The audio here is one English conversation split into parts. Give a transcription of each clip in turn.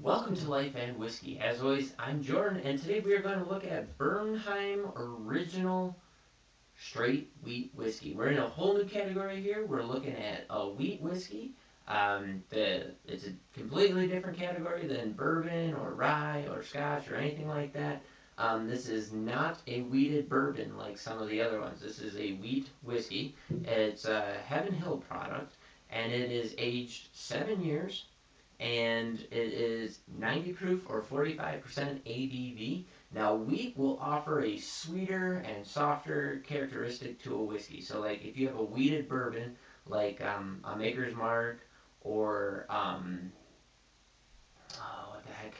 Welcome to Life and Whiskey. As always, I'm Jordan, and today we are going to look at Bernheim Original Straight Wheat Whiskey. We're in a whole new category here. We're looking at a wheat whiskey. It's a completely different category than bourbon or rye or scotch or anything like that. This is not a wheated bourbon like some of the other ones. This is a wheat whiskey. It's a Heaven Hill product, and it is aged 7 years, and it is 90 proof or 45% ABV. Now, wheat will offer a sweeter and softer characteristic to a whiskey. So, like if you have a wheated bourbon, like a Maker's Mark or what the heck,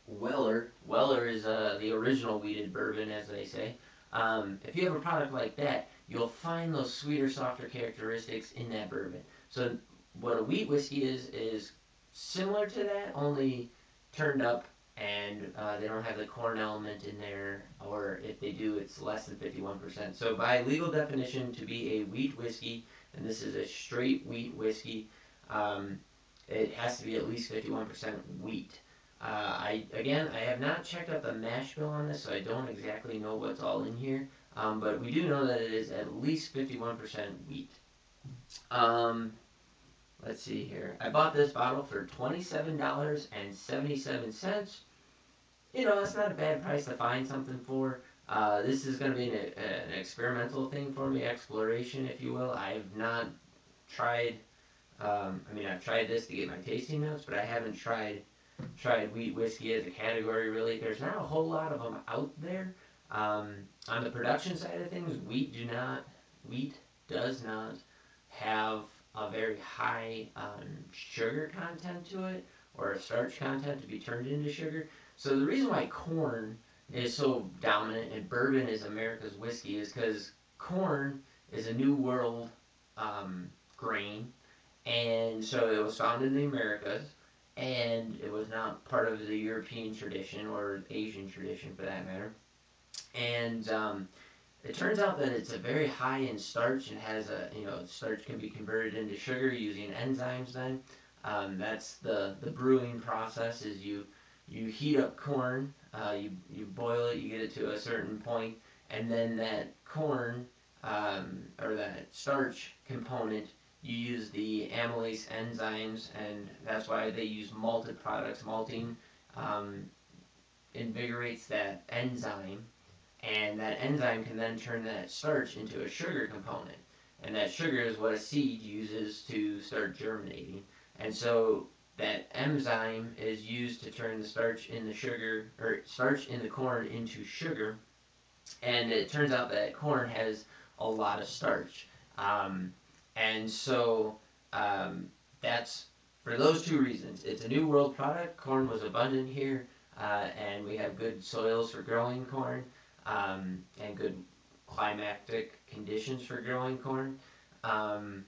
Weller. Weller is the original wheated bourbon, as they say. If you have a product like that, you'll find those sweeter, softer characteristics in that bourbon. So what a wheat whiskey is similar to that, only turned up, and they don't have the corn element in there, or if they do, it's less than 51%. So by legal definition, to be a wheat whiskey, and this is a straight wheat whiskey, um, it has to be at least 51% wheat. I have not checked out the mash bill on this, so I don't exactly know what's all in here. But we do know that it is at least 51% wheat. Um, let's see here. I bought this bottle for $27.77. You know, that's not a bad price to find something for. This is going to be an experimental thing for me, exploration, if you will. I have not tried. I've tried this to get my tasting notes, but I haven't tried wheat whiskey as a category, really. There's not a whole lot of them out there. On the production side of things, wheat does not have a very high sugar content to it, or a starch content to be turned into sugar. So the reason why corn is so dominant and bourbon is America's whiskey is because corn is a New World grain, and so it was found in the Americas, and it was not part of the European tradition or Asian tradition for that matter. And it turns out that it's a very high in starch and has starch can be converted into sugar using enzymes. Then that's the brewing process. Is you heat up corn, you boil it, you get it to a certain point, and then that corn or that starch component, you use the amylase enzymes, and that's why they use malted products. Malting um, invigorates that enzyme, and that enzyme can then turn that starch into a sugar component. And that sugar is what a seed uses to start germinating. And so that enzyme is used to turn the starch in the sugar, or starch in the corn into sugar. And it turns out that corn has a lot of starch. And so that's for those two reasons. It's a New World product. Corn was abundant here, and we have good soils for growing corn, and good climatic conditions for growing corn. Um,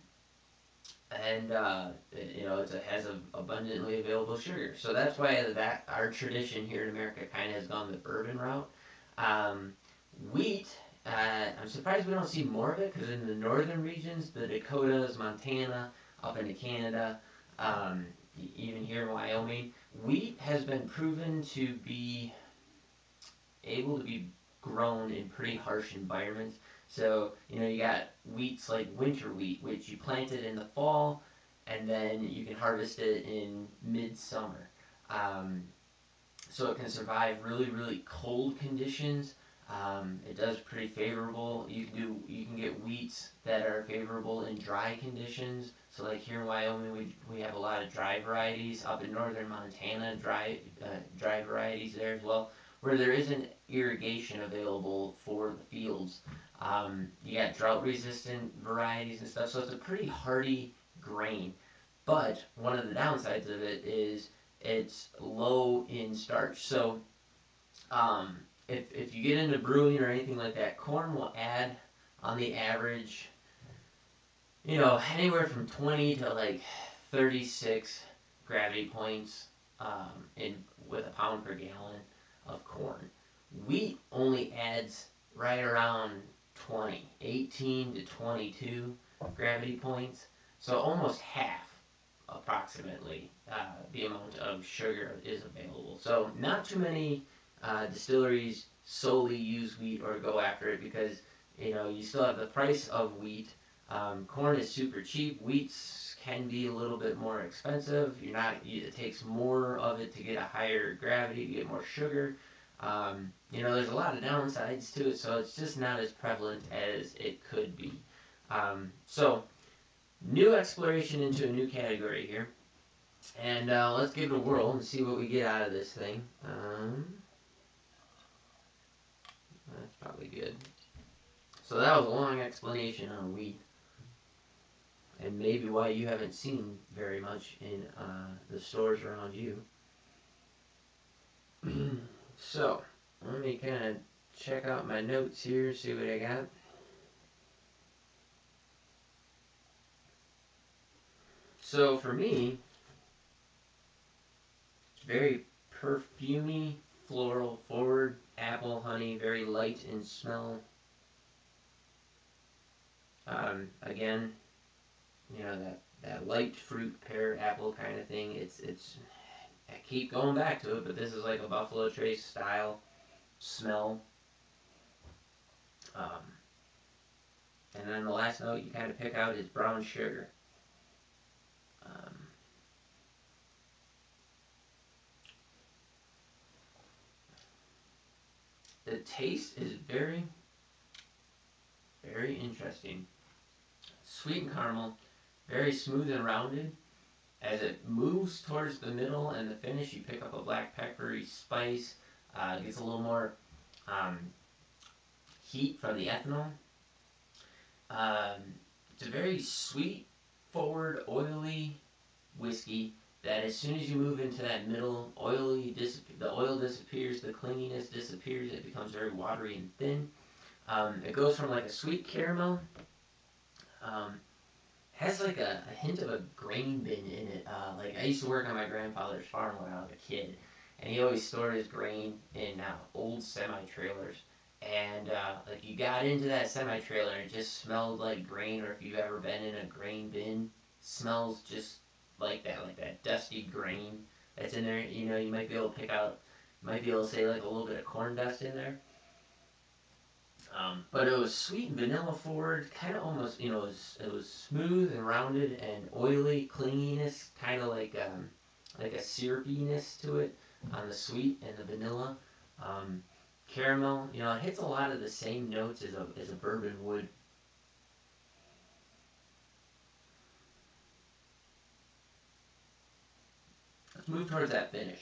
it has a abundantly available sugar. So that's why that our tradition here in America kind of has gone the bourbon route. Um, Wheat, I'm surprised we don't see more of it, because in the northern regions, the Dakotas, Montana, up into Canada, even here in Wyoming, wheat has been proven to be able to be grown in pretty harsh environments. So, you got wheats like winter wheat, which you plant it in the fall, and then you can harvest it in midsummer. Um, so it can survive really, really cold conditions. It does pretty favorable. You can get wheats that are favorable in dry conditions. So like here in Wyoming, we have a lot of dry varieties. Up in northern Montana, dry varieties there as well, where there isn't irrigation available for the fields. You got drought resistant varieties and stuff. So it's a pretty hardy grain. But one of the downsides of it is it's low in starch. So if you get into brewing or anything like that, corn will add, on the average, anywhere from 20 to like 36 gravity points in with a pound per gallon of corn. Wheat only adds right around 18 to 22 gravity points, so almost half. approximately the amount of sugar is available. So not too many distilleries solely use wheat or go after it because you still have the price of wheat. Corn is super cheap. Wheats can be a little bit more expensive. It takes more of it to get a higher gravity to get more sugar. There's a lot of downsides to it, so it's just not as prevalent as it could be. So new exploration into a new category here. And let's give it a whirl and see what we get out of this thing. That's probably good. So that was a long explanation on wheat. And maybe why you haven't seen very much in the stores around you. So, let me kind of check out my notes here, see what I got. So for me, very perfumey, floral, forward, apple, honey, very light in smell. Again, that light fruit, pear, apple kind of thing. I keep going back to it, but this is like a Buffalo Trace style smell. And then the last note you kind of pick out is brown sugar. The taste is very, very interesting. Sweet and caramel, very smooth and rounded. As it moves towards the middle and the finish, you pick up a black peppery spice. Gets a little more heat from the ethanol. It's a very sweet, forward, oily whiskey that as soon as you move into that middle, the oil disappears, the clinginess disappears, it becomes very watery and thin. It goes from like a sweet caramel, has like a hint of a grain bin in it. Like I used to work on my grandfather's farm when I was a kid, and he always stored his grain in old semi-trailers. And like you got into that semi-trailer and it just smelled like grain, or if you've ever been in a grain bin, smells just like that dusty grain that's in there. You might be able to say like a little bit of corn dust in there. But it was sweet and vanilla forward, kind of almost, it was smooth and rounded and oily, clinginess, kind of like a syrupiness to it on the sweet and the vanilla. Caramel, it hits a lot of the same notes as a bourbon would. Let's move towards that finish.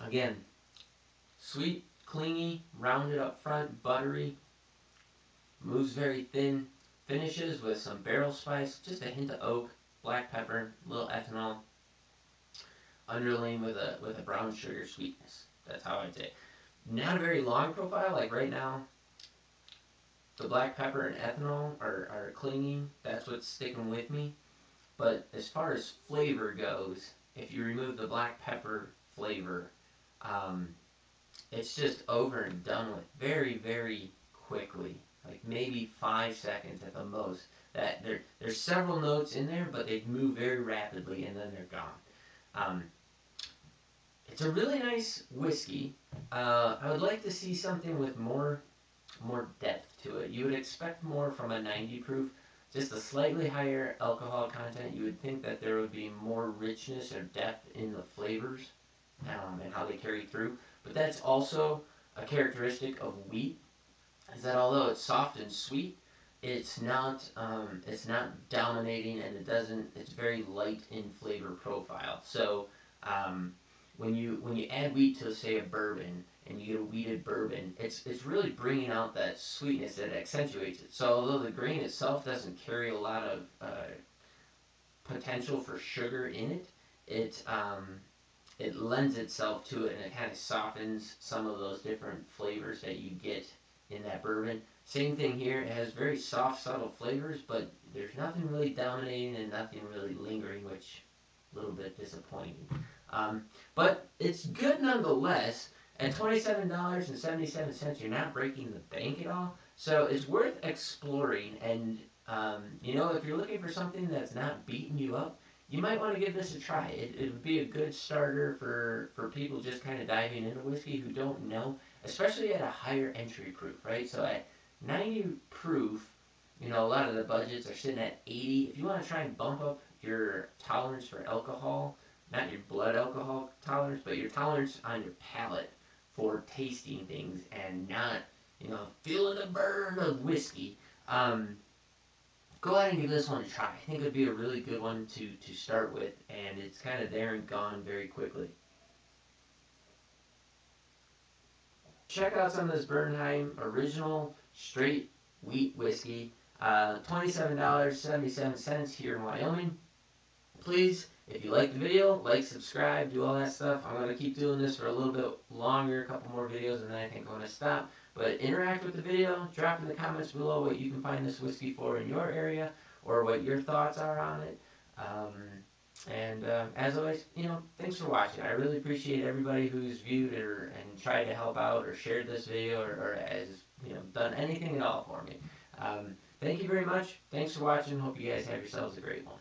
Again, sweet, clingy, rounded up front, buttery, moves very thin, finishes with some barrel spice, just a hint of oak, black pepper, a little ethanol, underlain with a brown sugar sweetness. That's how I'd say. Not a very long profile, like right now, the black pepper and ethanol are clinging. That's what's sticking with me. But as far as flavor goes, if you remove the black pepper flavor, it's just over and done with very, very quickly. Like maybe 5 seconds at the most. That there's several notes in there, but they move very rapidly and then they're gone. It's a really nice whiskey. I would like to see something with more depth to it. You would expect more from a 90 proof. Just a slightly higher alcohol content. You would think that there would be more richness or depth in the flavors and how they carry through. But that's also a characteristic of wheat, is that although it's soft and sweet, it's not dominating, and it's very light in flavor profile. So when you add wheat to, say, a bourbon, and you get a wheated bourbon, it's really bringing out that sweetness that accentuates it. So although the grain itself doesn't carry a lot of potential for sugar in it, it lends itself to it, and it kind of softens some of those different flavors that you get in that bourbon. Same thing here. It has very soft, subtle flavors, but there's nothing really dominating and nothing really lingering, which is a little bit disappointing. But it's good nonetheless. At $27.77, you're not breaking the bank at all. So it's worth exploring, and You know, if you're looking for something that's not beating you up, you might want to give this a try. It would be a good starter for people just kind of diving into whiskey who don't know, especially at a higher entry proof, right? So at 90 proof, you know, a lot of the budgets are sitting at 80. If you want to try and bump up your tolerance for alcohol, not your blood alcohol tolerance, but your tolerance on your palate for tasting things and not, you know, feeling the burn of whiskey, um, go ahead and give this one a try. I think it would be a really good one to start with, and it's kind of there and gone very quickly. Check out some of this Bernheim original straight wheat whiskey. $27.77 here in Wyoming. Please, if you like the video, like, subscribe, do all that stuff. I'm going to keep doing this for a little bit longer, a couple more videos, and then I think I'm going to stop. But interact with the video, drop in the comments below what you can find this whiskey for in your area, or what your thoughts are on it. As always, you know, thanks for watching. I really appreciate everybody who's viewed and tried to help out or shared this video or has, you know, done anything at all for me. Thank you very much. Thanks for watching. Hope you guys have yourselves a great one.